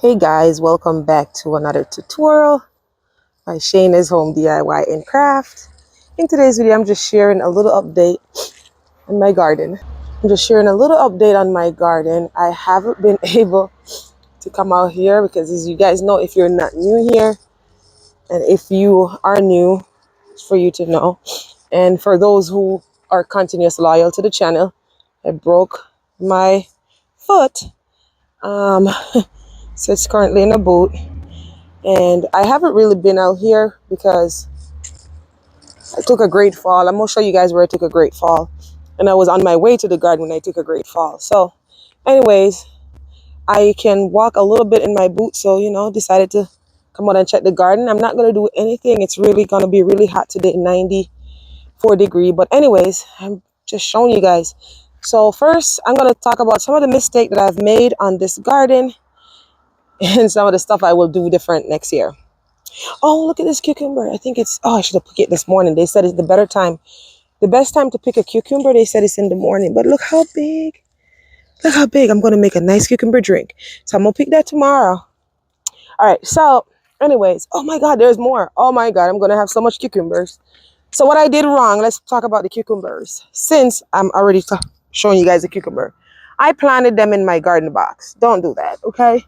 Hey guys, welcome back to another tutorial by Shayna's Home DIY and Craft. In today's video, I'm just sharing a little update on my garden. I haven't been able to come out here because, as you guys know, if you're not new here, and if you are new, it's for you to know. And for those who are continuous loyal to the channel, I broke my foot. So it's currently in a boot. And I haven't really been out here because I took a great fall. I'm going to show you guys where I took a great fall. And I was on my way to the garden when I took a great fall. So anyways, I can walk a little bit in my boot. So, decided to come out and check the garden. I'm not going to do anything. It's really going to be really hot today, 94 degrees. But anyways, I'm just showing you guys. So first, I'm going to talk about some of the mistakes that I've made on this garden and some of the stuff I will do different next year. Oh, look at this cucumber. I think I should have picked it this morning. They said it's the best time to pick a cucumber. They said it's in the morning, but look how big. I'm going to make a nice cucumber drink. So I'm going to pick that tomorrow. All right. So anyways, oh my God, there's more. Oh my God, I'm going to have so much cucumbers. So what I did wrong, let's talk about the cucumbers. Since I'm already showing you guys the cucumber, I planted them in my garden box. Don't do that. Okay.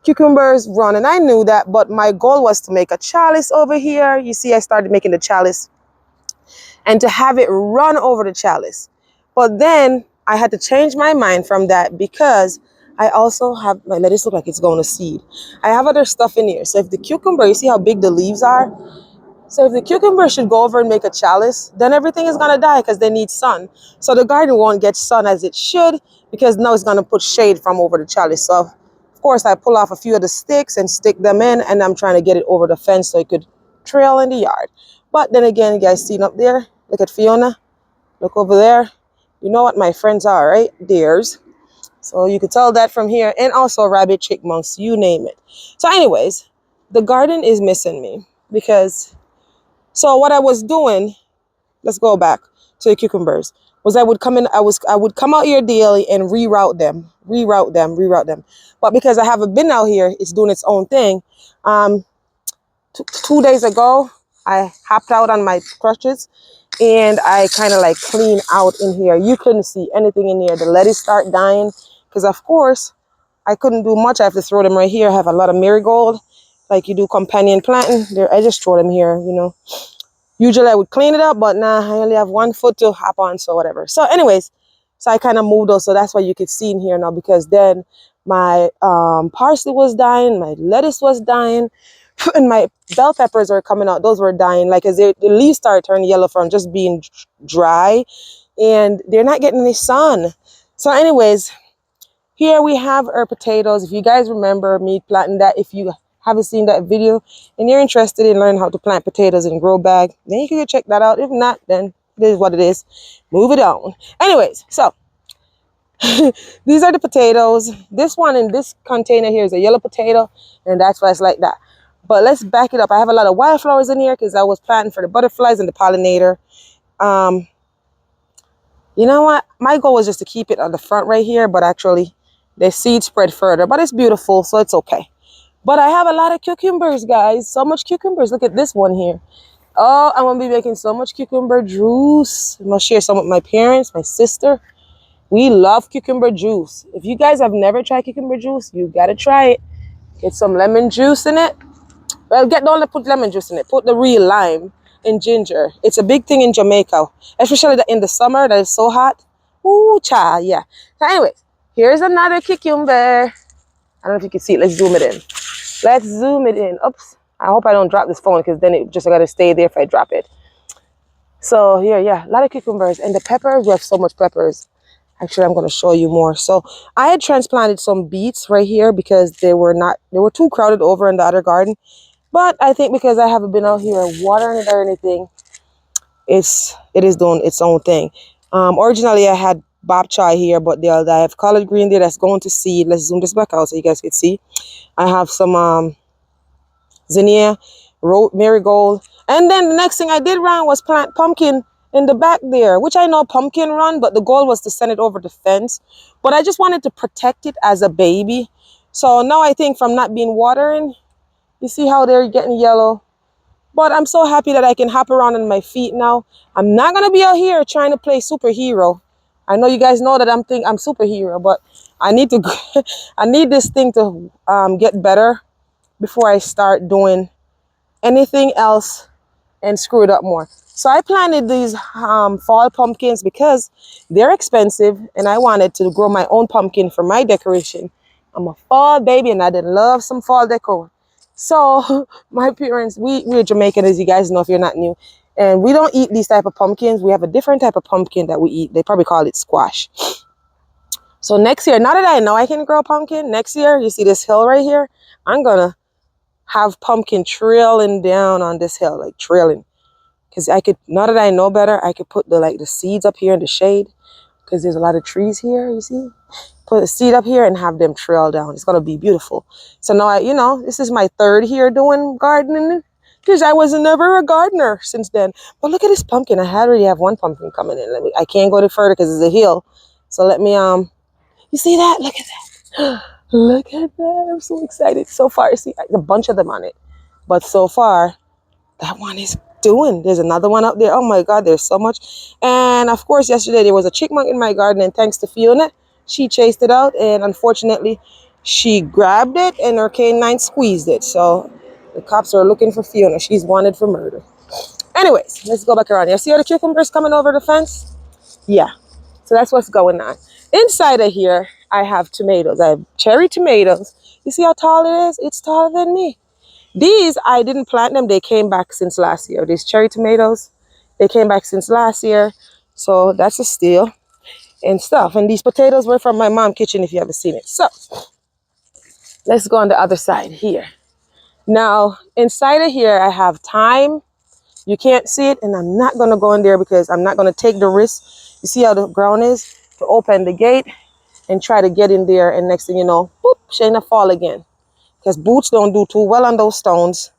Cucumbers run, and I knew that, but my goal was to make a chalice over here. You see, I started making the chalice and to have it run over the chalice. But then I had to change my mind from that because I also have my lettuce. Look like it's going to seed. I have other stuff in here. So if the cucumber, you see how big the leaves are? So if the cucumber should go over and make a chalice, then everything is going to die because they need sun. So the garden won't get sun as it should because now it's going to put shade from over the chalice. So of course, I pull off a few of the sticks and stick them in, and I'm trying to get it over the fence so it could trail in the yard. But then again, you guys seen up there? Look at Fiona. Look over there. You know what my friends are, right? Deers. So you could tell that from here. And also rabbit, chipmunks, you name it. So anyways, the garden is missing me because... So what I was doing, let's go back to the cucumbers, was I would come out here daily and reroute them. But because I haven't been out here, it's doing its own thing. 2 days ago, I hopped out on my crutches and I kind of like clean out in here. You couldn't see anything in here. The lettuce start dying because of course I couldn't do much. I have to throw them right here. I have a lot of marigold, like you do companion planting. There, I just throw them here, Usually I would clean it up, but nah, I only have 1 foot to hop on, so whatever. So anyways, so I kind of moved those, so that's why you could see in here now, because then my parsley was dying, my lettuce was dying, and my bell peppers are coming out. Those were dying, like as the leaves start turning yellow from just being dry, and they're not getting any sun. So anyways, here we have our potatoes. If you guys remember me planting that, if you haven't seen that video and you're interested in learning how to plant potatoes in grow bag, then you can go check that out. If not, then it is what it is. Move it on. Anyways, so these are the potatoes. This one in this container here is a yellow potato, and that's why it's like that. But let's back it up. I have a lot of wildflowers in here because I was planting for the butterflies and the pollinator. You know what? My goal was just to keep it on the front right here, but actually the seeds spread further. But it's beautiful, so it's okay. But I have a lot of cucumbers, guys. So much cucumbers. Look at this one here. Oh, I'm going to be making so much cucumber juice. I'm going to share some with my parents, my sister. We love cucumber juice. If you guys have never tried cucumber juice, you got to try it. Get some lemon juice in it. Well, don't put lemon juice in it. Put the real lime and ginger. It's a big thing in Jamaica, especially in the summer that is so hot. Ooh, cha, yeah. So anyways, here's another cucumber. I don't know if you can see it. Let's zoom it in. Let's zoom it in. Oops. I hope I don't drop this phone because then it just got to stay there if I drop it. So here, yeah, a lot of cucumbers. And the peppers, we have so much peppers. Actually, I'm going to show you more. So I had transplanted some beets right here because they were too crowded over in the other garden. But I think because I haven't been out here watering it or anything, it is doing its own thing. Originally, I had bok choy here, but I have collard green there that's going to seed. Let's zoom this back out so you guys can see. I have some zinnia, marigold. And then the next thing I did wrong was plant pumpkin in the back there, which I know pumpkin run, but the goal was to send it over the fence. But I just wanted to protect it as a baby. So now I think from not being watering, you see how they're getting yellow. But I'm so happy that I can hop around on my feet now. I'm not gonna be out here trying to play superhero. I know you guys know that I'm superhero, but I need to I need this thing to get better before I start doing anything else and screw it up more. So I planted these fall pumpkins because they're expensive and I wanted to grow my own pumpkin for my decoration. I'm a fall baby and I did love some fall decor. So my parents, we're Jamaican, as you guys know if you're not new, and we don't eat these type of pumpkins. We have a different type of pumpkin that we eat. They probably call it squash. So next year, now that I know I can grow a pumpkin, next year, you see this hill right here, I'm gonna have pumpkin trailing down on this hill, like trailing. Because I could, now that I know better, I could put the seeds up here in the shade. Because there's a lot of trees here, you see? Put a seed up here and have them trail down. It's going to be beautiful. So now, this is my third year doing gardening. Because I was never a gardener since then. But look at this pumpkin. I already have one pumpkin coming in. I can't go any further because it's a hill. So let me, you see that? Look at that. Look at that. I'm so excited. So far, you see, a bunch of them on it. But so far, that one is doing. There's another one up there. Oh my God, there's so much. And of course, yesterday there was a chipmunk in my garden, and thanks to Fiona, she chased it out, and unfortunately, she grabbed it and her canine squeezed it. So the cops are looking for Fiona. She's wanted for murder. Anyways, let's go back around here. See how the cucumbers coming over the fence? Yeah. So that's what's going on. Inside of here, I have tomatoes. I have cherry tomatoes. You see how tall it is? It's taller than me. These, I didn't plant them. They came back since last year. These cherry tomatoes, they came back since last year. So that's a steal and stuff. And these potatoes were from my mom's kitchen if you haven't seen it. So let's go on the other side here. Now, inside of here, I have thyme. You can't see it, and I'm not going to go in there because I'm not going to take the risk. You see how the ground is? To open the gate and try to get in there, and next thing you know, boop, Shayna fall again. Because boots don't do too well on those stones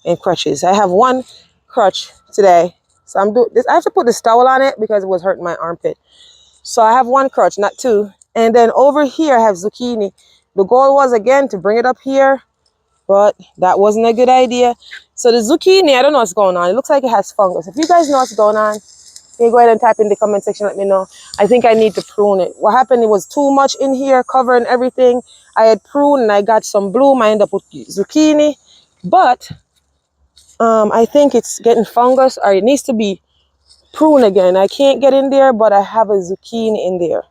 and crutches. I have one crutch today. So I'm doing this. I have to put this towel on it because it was hurting my armpit. So I have one crutch, not two. And then over here I have zucchini. The goal was again to bring it up here, but that wasn't a good idea. So the zucchini, I don't know what's going on. It looks like it has fungus. If you guys know what's going on, you can go ahead and type in the comment section, let me know. I think I need to prune it. What happened, it was too much in here, covering everything. I had pruned and I got some bloom. I ended up with zucchini. But I think it's getting fungus, or it needs to be pruned again. I can't get in there, but I have a zucchini in there.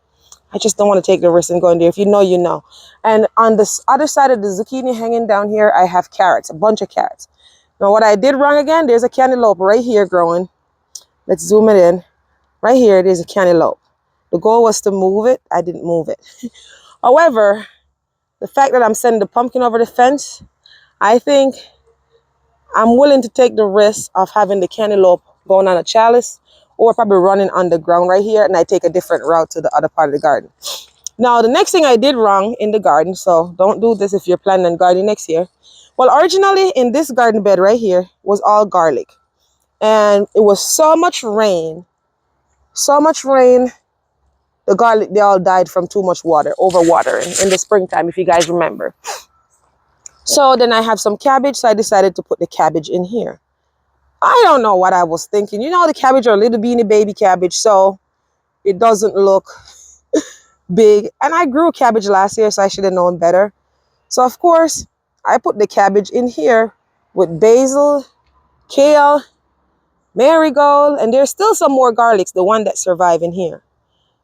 I just don't want to take the risk and go in there. If you know, you know. And on this other side of the zucchini hanging down here, I have carrots, a bunch of carrots. Now, what I did wrong again, there's a cantaloupe right here growing. Let's zoom it in. Right here, there's a cantaloupe. The goal was to move it. I didn't move it. However, the fact that I'm sending the pumpkin over the fence, I think I'm willing to take the risk of having the cantaloupe going on a chalice or probably running on the ground right here, and I take a different route to the other part of the garden. Now, the next thing I did wrong in the garden, so don't do this if you're planning on gardening next year. Well, originally in this garden bed right here was all garlic. And it was so much rain, the garlic, they all died from too much water, overwatering in the springtime, if you guys remember. So then I have some cabbage, so I decided to put the cabbage in here. I don't know what I was thinking. You know, the cabbage are little beanie baby cabbage, so it doesn't look big. And I grew cabbage last year, so I should have known better. So, of course, I put the cabbage in here with basil, kale, marigold, and there's still some more garlics, the one that survive in here.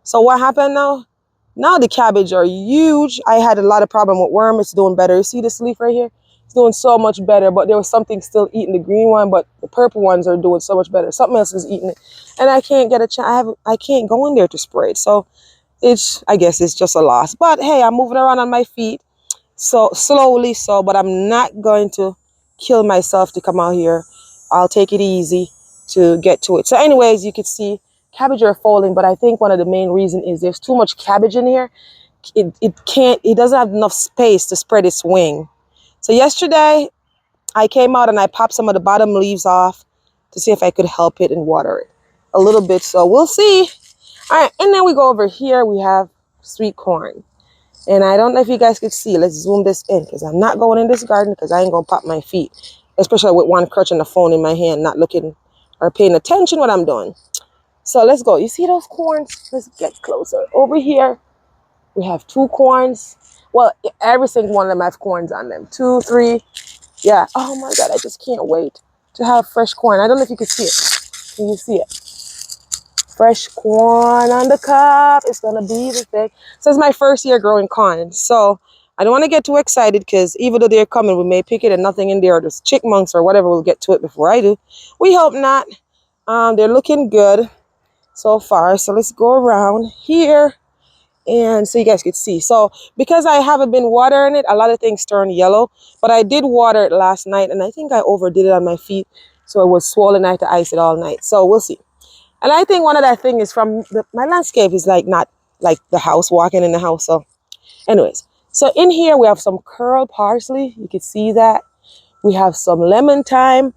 So what happened now? Now the cabbage are huge. I had a lot of problem with worm. It's doing better. You see this leaf right here? It's doing so much better, but there was something still eating the green one, but the purple ones are doing so much better. Something else is eating it. And I can't get a chance. I can't go in there to spray it. So I guess it's just a loss. But hey, I'm moving around on my feet. So slowly, but I'm not going to kill myself to come out here. I'll take it easy to get to it. So anyways, you can see cabbage are falling, but I think one of the main reasons is there's too much cabbage in here. It doesn't have enough space to spread its wing. So yesterday I came out and I popped some of the bottom leaves off to see if I could help it and water it a little bit. So we'll see. All right, and then we go over here, we have sweet corn. And I don't know if you guys could see. Let's zoom this in because I'm not going in this garden because I ain't going to pop my feet. Especially with one crutch and the phone in my hand, not looking or paying attention what I'm doing. So let's go. You see those corns? Let's get closer. Over here, we have 2 corns. Well, every single one of them have corns on them. 2, 3. Yeah. Oh my God, I just can't wait to have fresh corn. I don't know if you can see it. Can you see it? Fresh corn on the cob. It's going to be the thing. So it's my first year growing corn. So I don't want to get too excited because even though they're coming, we may pick it and nothing in there, or there's chickmunks or whatever will get to it before I do. We hope not. They're looking good so far. So let's go around here and so you guys could see. So because I haven't been watering it, a lot of things turn yellow, but I did water it last night and I think I overdid it on my feet. So it was swollen. I had to ice it all night. So we'll see. And I think one of that thing is from my landscape is like not like the house, walking in the house. So anyways, so in here we have some curled parsley. You can see that. We have some lemon thyme,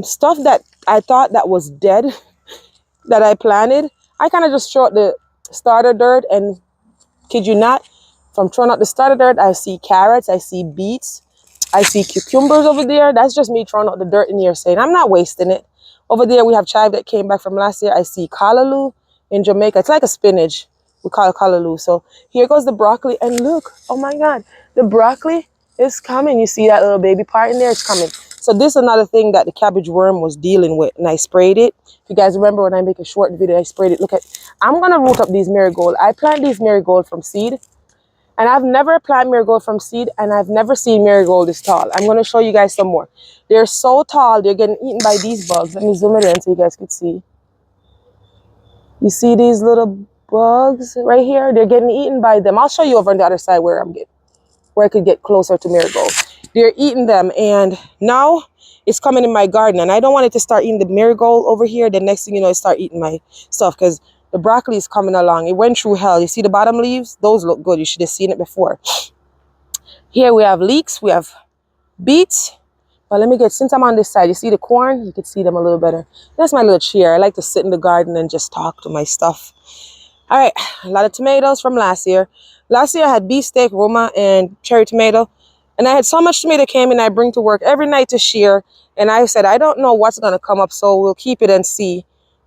stuff that I thought that was dead that I planted. I kind of just throw out the starter dirt, and kid you not, from throwing out the starter dirt, I see carrots, I see beets, I see cucumbers over there. That's just me throwing out the dirt in here saying I'm not wasting it. Over there we have chive that came back from last year. I see callaloo in Jamaica. It's like a spinach. We call it callaloo. So here goes the broccoli, and look, oh my God, the broccoli is coming. You see that little baby part in there? It's coming. So this is another thing that the cabbage worm was dealing with, and I sprayed it. If you guys remember when I make a short video, I sprayed it. Look at, I'm gonna root up these marigold. I plant these marigold from seed, and I've never planted marigold from seed, and I've never seen marigold this tall. I'm gonna show you guys some more. They're so tall, they're getting eaten by these bugs. Let me zoom it in so you guys can see. You see these little bugs right here? They're getting eaten by them. I'll show you over on the other side where I could get closer to marigold. They're eating them, and now it's coming in my garden, and I don't want it to start eating the marigold over here. The next thing you know, it start eating my stuff because the broccoli is coming along. It went through hell. You see the bottom leaves? Those look good. You should have seen it before. Here we have leeks. We have beets. But let me get, since I'm on this side, you see the corn? You can see them a little better. That's my little chair. I like to sit in the garden and just talk to my stuff. All right, a lot of tomatoes from last year. Last year I had beefsteak, Roma, and cherry tomato. And I had so much tomato came in, I bring to work every night to shear. And I said, I don't know what's going to come up, so we'll keep it and see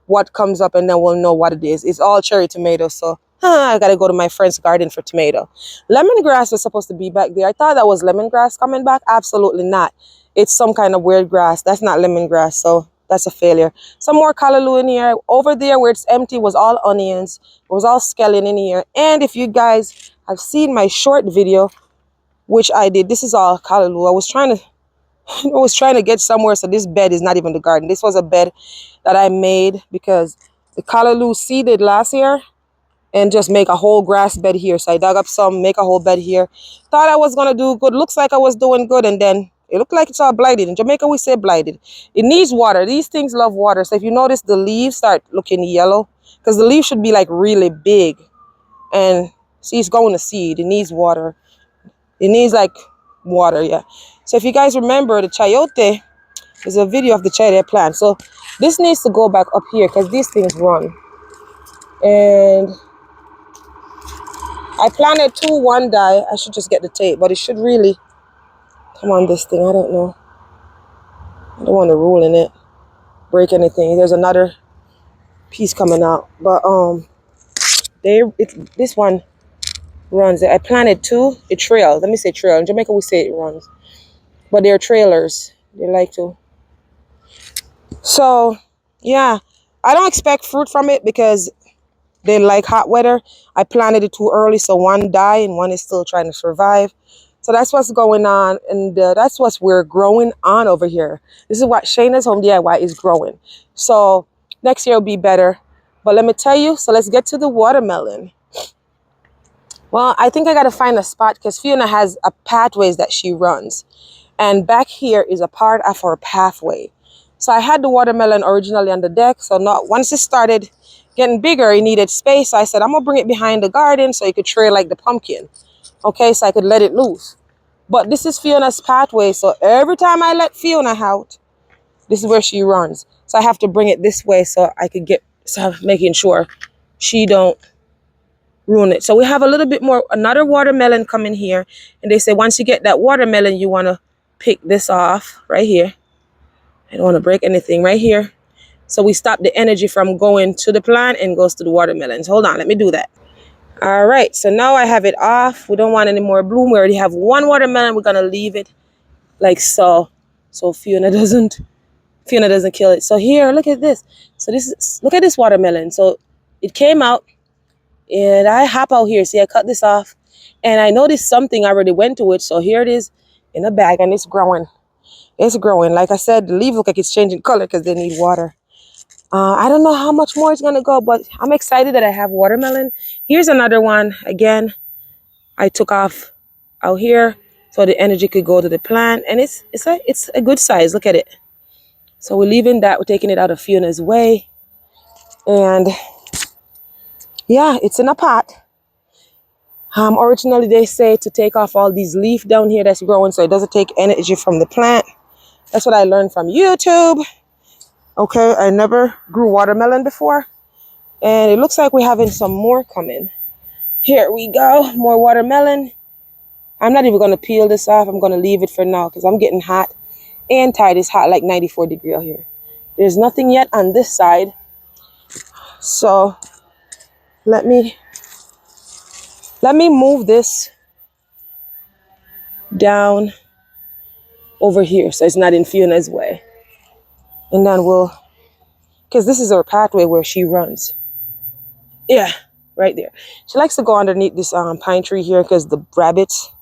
what comes up, and then we'll know what it is. It's all cherry tomatoes, so I got to go to my friend's garden for tomato. Lemongrass was supposed to be back there. I thought that was lemongrass coming back. Absolutely not. It's some kind of weird grass. That's not lemongrass, so that's a failure. Some more callaloo in here. Over there where it's empty was all onions. It was all scallion in here. And if you guys have seen my short video, which I did, this is all callaloo. I was trying to get somewhere, so this bed is not even the garden. This was a bed that I made because the callaloo seeded last year and just make a whole grass bed here. So I dug up some, make a whole bed here. Thought I was going to do good. Looks like I was doing good, and then it looked like it's all blighted. In Jamaica, we say blighted. It needs water. These things love water. So if you notice, the leaves start looking yellow because the leaves should be like really big. And see, it's going to seed. It needs water. It needs like water, yeah. So if you guys remember, the chayote, there's a video of the chayote plant. So this needs to go back up here because these things run. And I planted 2, 1 die. I should just get the tape, but it should really come on this thing. I don't know. I don't want to roll in it, break anything. There's another piece coming out, but this one runs. I planted 2. It trails. Let me say trail. In Jamaica, we say it runs, but they're trailers. They like to. So yeah, I don't expect fruit from it because they like hot weather. I planted it too early, so 1 died and 1 is still trying to survive. So that's what's going on, and that's what we're growing on over here. This is what Shayna's Home DIY is growing. So next year will be better. But let me tell you, so let's get to the watermelon. Well, I think I got to find a spot because Fiona has a pathways that she runs. And back here is a part of her pathway. So I had the watermelon originally on the deck. So not once it started getting bigger, it needed space. So I said, I'm going to bring it behind the garden so it could trail like the pumpkin. Okay, so I could let it loose. But this is Fiona's pathway. So every time I let Fiona out, this is where she runs. So I have to bring it this way so I could get, so I'm making sure she don't ruin it. So we have a little bit more, another watermelon coming here. And they say once you get that watermelon, you want to pick this off right here. I don't want to break anything right here. So we stop the energy from going to the plant and goes to the watermelons. Hold on, let me do that. All right, so now I have it off. We don't want any more bloom. We already have one watermelon. We're gonna leave it like so, so Fiona doesn't kill it. So here, look at this. So look at this watermelon. So it came out, and I hop out here. See, I cut this off, and I noticed something already went to it. So here it is in a bag, and it's growing. It's growing. Like I said, the leaves look like it's changing color because they need water. I don't know how much more it's gonna go, but I'm excited that I have watermelon. Here's another one. Again, I took off out here so the energy could go to the plant, and it's a good size. Look at it. So we're leaving that. We're taking it out of Fiona's way, and yeah, it's in a pot. Originally they say to take off all these leaf down here that's growing so it doesn't take energy from the plant. That's what I learned from YouTube. Okay, I never grew watermelon before, and it looks like we're having some more coming. Here we go, more watermelon. I'm not even going to peel this off. I'm going to leave it for now because I'm getting hot and tired. It's hot, like 94 degrees out here. There's nothing yet on this side. So let me move this down over here so it's not in Fiona's way. And then because this is her pathway where she runs. Yeah, right there. She likes to go underneath this pine tree here because the rabbits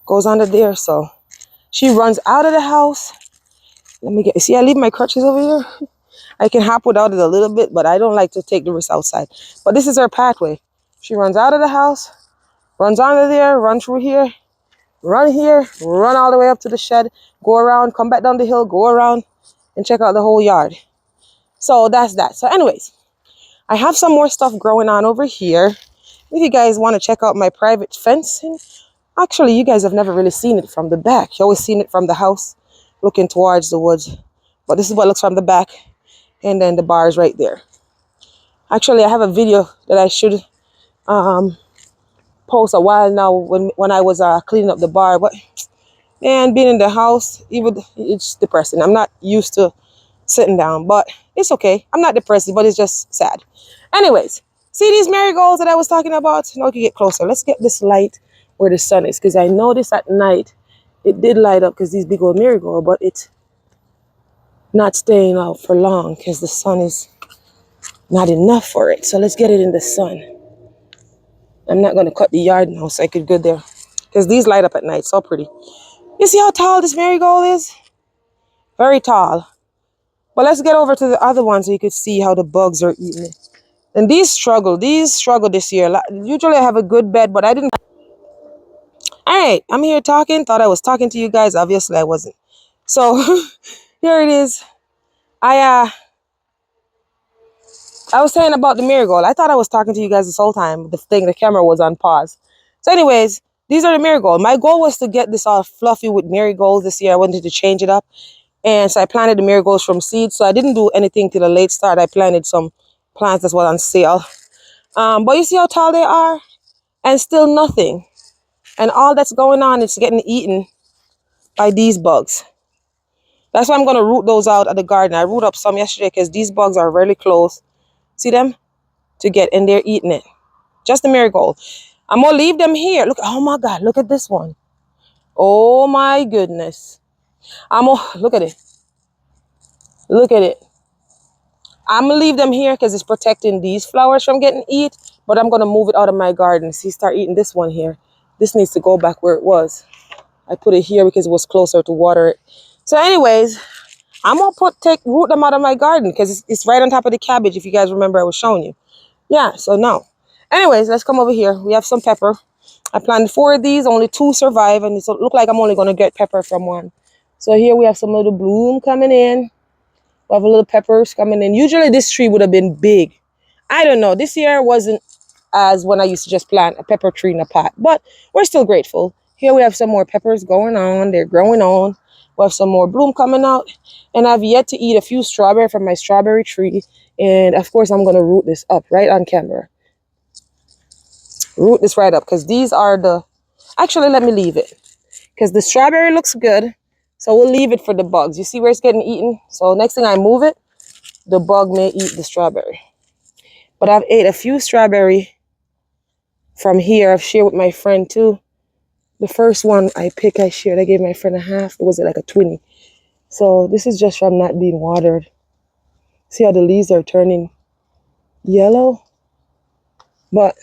goes under there. So she runs out of the house. See, I leave my crutches over here. I can hop without it a little bit, but I don't like to take the risk outside. But this is her pathway. She runs out of the house, runs under there, run through here, run all the way up to the shed, go around, come back down the hill, go around, and check out the whole yard. So that's that. So anyways, I have some more stuff growing on over here. If you guys want to check out my private fencing, actually, you guys have never really seen it from the back. You always seen it from the house, looking towards the woods. But this is what it looks from the back. And then the bars right there. Actually, I have a video that I should post a while now when I was cleaning up the bar. But man, being in the house, it's depressing. I'm not used to sitting down, but it's okay. I'm not depressed, but it's just sad. Anyways, see these marigolds that I was talking about? Now we can get closer. Let's get this light where the sun is, because I noticed at night it did light up because these big old marigold, but it's not staying out for long because the sun is not enough for it. So let's get it in the sun. I'm not going to cut the yard now so I could go there because these light up at night. So pretty. You see how tall this marigold is? Very tall. But let's get over to the other one so you could see how the bugs are eating it. And these struggle this year. Usually I have a good bed, but I didn't. All right, I'm here talking. Thought I was talking to you guys. Obviously I wasn't. So here it is. I was saying about the marigold. I thought I was talking to you guys this whole time. The camera was on pause. So anyways, these are the marigold. My goal was to get this all fluffy with marigolds this year. I wanted to change it up. And so I planted the marigolds from seeds. So I didn't do anything till the late start. I planted some plants that were on sale. But you see how tall they are? And still nothing. And all that's going on is getting eaten by these bugs. That's why I'm going to root those out of the garden. I root up some yesterday because these bugs are really close. See them? To get, and they're eating it. Just the marigold. I'm going to leave them here. Look, oh my God, look at this one. Oh my goodness. Look at it. Look at it. I'm going to leave them here because it's protecting these flowers from getting eaten. But I'm going to move it out of my garden. See, start eating this one here. This needs to go back where it was. I put it here because it was closer to water it. So anyways, I'm going to root them out of my garden because it's right on top of the cabbage. If you guys remember, I was showing you. Yeah, so no. Anyways, let's come over here. We have some pepper. I planted 4 of these. Only 2 survive. And it looks like I'm only going to get pepper from 1. So here we have some little bloom coming in. We have a little peppers coming in. Usually this tree would have been big. I don't know. This year wasn't as when I used to just plant a pepper tree in a pot. But we're still grateful. Here we have some more peppers going on. They're growing on. We have some more bloom coming out. And I've yet to eat a few strawberry from my strawberry tree. And of course, I'm going to root this up right on camera. root this right up, because these are the, actually let me leave it, because the strawberry looks good. So we'll leave it for the bugs. You see where it's getting eaten? So next thing I move it, the bug may eat the strawberry. But I've ate a few strawberry from here. I've shared with my friend too. The first one I picked, I shared. I gave my friend a half. It was like a 20. So this is just from not being watered. See how the leaves are turning yellow? But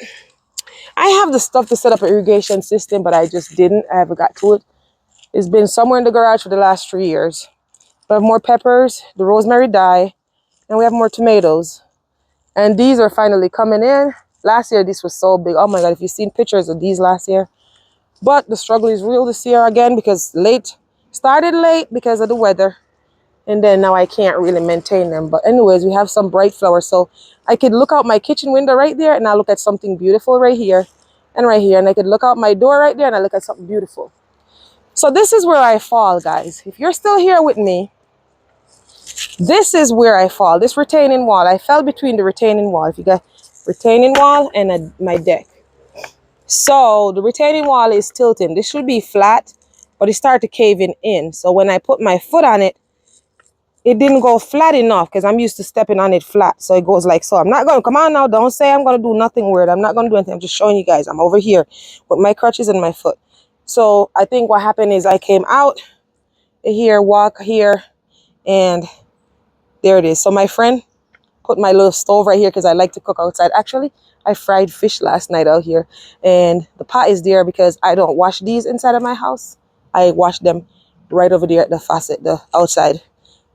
I have the stuff to set up an irrigation system, but I just didn't. I haven't got to it. It's been somewhere in the garage for the last 3 years. We have more peppers, the rosemary dye, and we have more tomatoes. And these are finally coming in. Last year, this was so big. Oh my God, if you've seen pictures of these last year. But the struggle is real this year again because started late because of the weather. And then now I can't really maintain them. But anyways, we have some bright flowers. So I could look out my kitchen window right there and I look at something beautiful right here and right here. And I could look out my door right there and I look at something beautiful. So this is where I fall, guys. If you're still here with me, this is where I fall. This retaining wall. I fell between the retaining wall. If you got retaining wall and my deck. So the retaining wall is tilting. This should be flat, but it started caving in. So when I put my foot on it, it didn't go flat enough because I'm used to stepping on it flat. So it goes like so. I'm not going to, come on now, don't say I'm going to do nothing weird. I'm not going to do anything. I'm just showing you guys. I'm over here with my crutches and my foot. So I think what happened is I came out here, walk here, and there it is. So my friend put my little stove right here because I like to cook outside. Actually, I fried fish last night out here. And the pot is there because I don't wash these inside of my house. I wash them right over there at the faucet, the outside.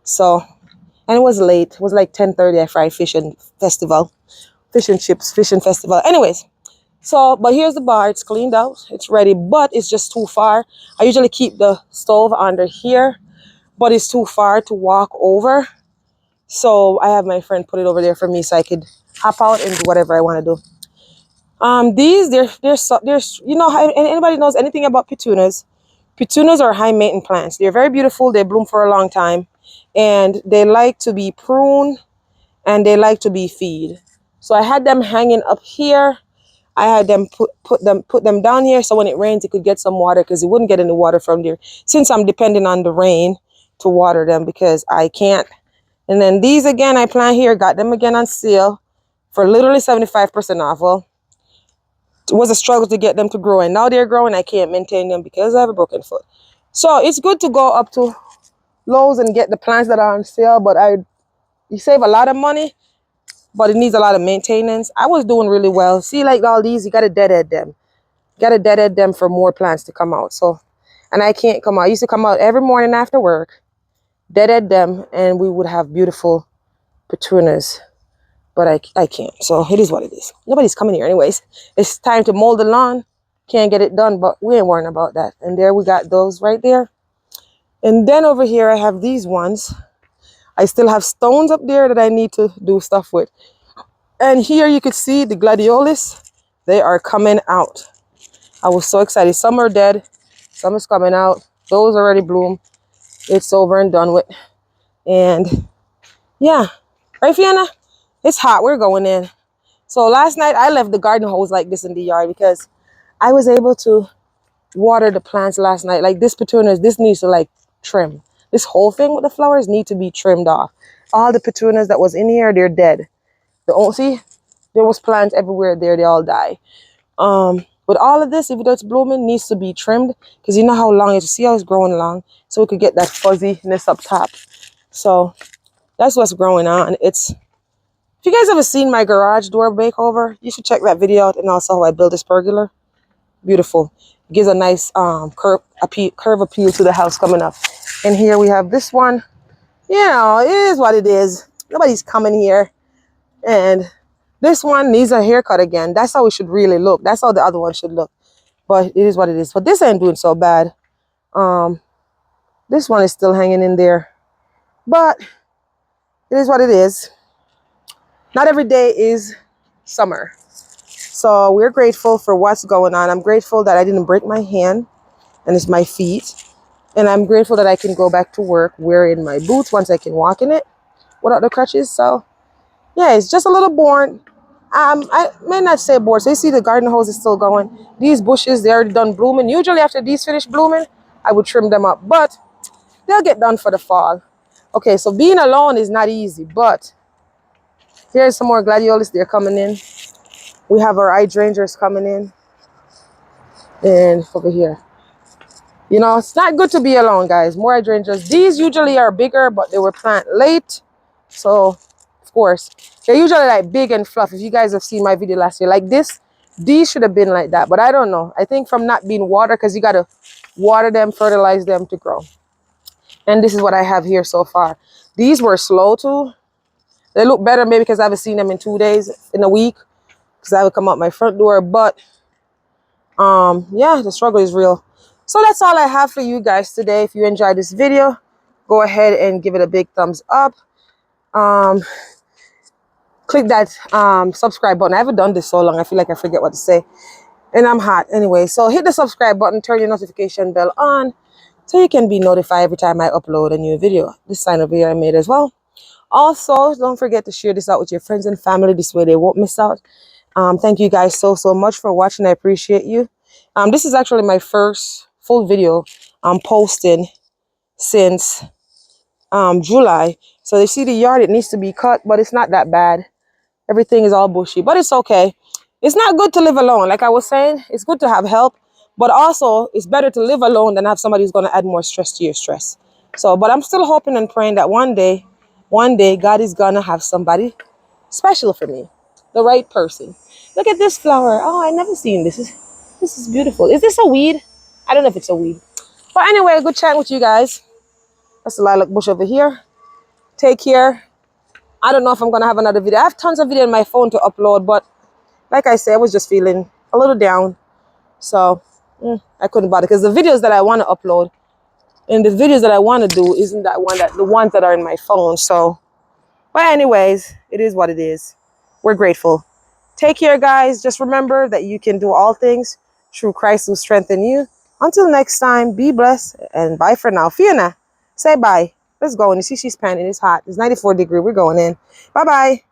So, and it was late. It was like 10:30. I fried fish and festival. Fish and chips, fishing festival. Anyways, so, but here's the bar. It's cleaned out. It's ready, but it's just too far. I usually keep the stove under here, but it's too far to walk over. So I have my friend put it over there for me so I could hop out and do whatever I want to do. These, there's, you know, anybody knows anything about petunias? Petunias are high maintenance plants. They're very beautiful. They bloom for a long time and they like to be pruned and they like to be feed. So I had them hanging up here. I had them put them down here so when it rains, it could get some water because it wouldn't get any water from there since I'm depending on the rain to water them because I can't. And then these again, I plant here, got them again on sale for literally 75% off. Well, it was a struggle to get them to grow and now they're growing. I can't maintain them because I have a broken foot. So it's good to go up to Lowe's and get the plants that are on sale, but you save a lot of money, but it needs a lot of maintenance. I was doing really well. See, like all these, you got to deadhead them. You got to deadhead them for more plants to come out. So, and I can't come out. I used to come out every morning after work, deadhead them, and we would have beautiful petunias. But I can't. So it is what it is. Nobody's coming here anyways. It's time to mold the lawn. Can't get it done, but we ain't worrying about that. And there we got those right there. And then over here, I have these ones. I still have stones up there that I need to do stuff with. And here you can see the gladiolus. They are coming out. I was so excited. Some are dead. Some is coming out. Those already bloom. It's over and done with. And yeah. Right, Fiona? It's hot. We're going in. So last night, I left the garden hose like this in the yard because I was able to water the plants last night. Like this petunias, this needs to like trim. This whole thing with the flowers need to be trimmed off. All the petunias that was in here, they're dead. See, there was plants everywhere there. They all die. But all of this, if it's blooming, needs to be trimmed because you know how long see how it's growing long, so we could get that fuzziness up top. So that's what's growing on. If you guys ever seen my garage door makeover, you should check that video out, and also how I built this pergola. Beautiful. It gives a nice curve appeal to the house coming up. And here we have this one. You know, it is what it is. Nobody's coming here. And this one needs a haircut again. That's how it should really look. That's how the other one should look. But it is what it is. But this ain't doing so bad. This one is still hanging in there. But it is what it is. Not every day is summer. So we're grateful for what's going on. I'm grateful that I didn't break my hand and it's my feet. And I'm grateful that I can go back to work wearing my boots once I can walk in it without the crutches. So yeah, it's just a little boring. I may not say bored. So you see the garden hose is still going. These bushes, they already done blooming. Usually after these finish blooming, I would trim them up, but they'll get done for the fall. Okay, so being alone is not easy, but here's some more gladiolus. They're coming in. We have our hydrangeas coming in. And over here. You know, it's not good to be alone, guys. More hydrangeas. These usually are bigger, but they were planted late. So, of course, they're usually like big and fluff. If you guys have seen my video last year, like this, these should have been like that. But I don't know. I think from not being watered, because you got to water them, fertilize them to grow. And this is what I have here so far. These were slow too. They look better maybe because I haven't seen them in 2 days, in a week, because I would come out my front door. But yeah, the struggle is real. So that's all I have for you guys today. If you enjoyed this video, go ahead and give it a big thumbs up. Click that subscribe button. I haven't done this so long, I feel like I forget what to say, and I'm hot anyway. So hit the subscribe button, turn your notification bell on so you can be notified every time I upload a new video. This sign over here I made as well. Also, don't forget to share this out with your friends and family. This way they won't miss out. Thank you guys so much for watching. I appreciate you. This is actually my first full video I'm posting since July. So you see the yard, it needs to be cut, but it's not that bad. Everything is all bushy, but it's okay. It's not good to live alone. Like I was saying, it's good to have help, but also it's better to live alone than have somebody who's going to add more stress to your stress. So, but I'm still hoping and praying that one day, God is going to have somebody special for me, the right person. Look at this flower. Oh, I never seen this. This is beautiful. Is this a weed? I don't know if it's a weed. But anyway, good chatting with you guys. That's the lilac bush over here. Take care. I don't know if I'm going to have another video. I have tons of video on my phone to upload, but like I said, I was just feeling a little down. So I couldn't bother, because the videos that I want to upload and the videos that I want to do isn't that one, that the ones that are in my phone. So, but anyways, it is what it is. We're grateful. Take care, guys. Just remember that you can do all things through Christ who strengthens you. Until next time, be blessed and bye for now. Fiona, say bye. Let's go. And you see she's panting. It's hot. It's 94 degrees. We're going in. Bye-bye.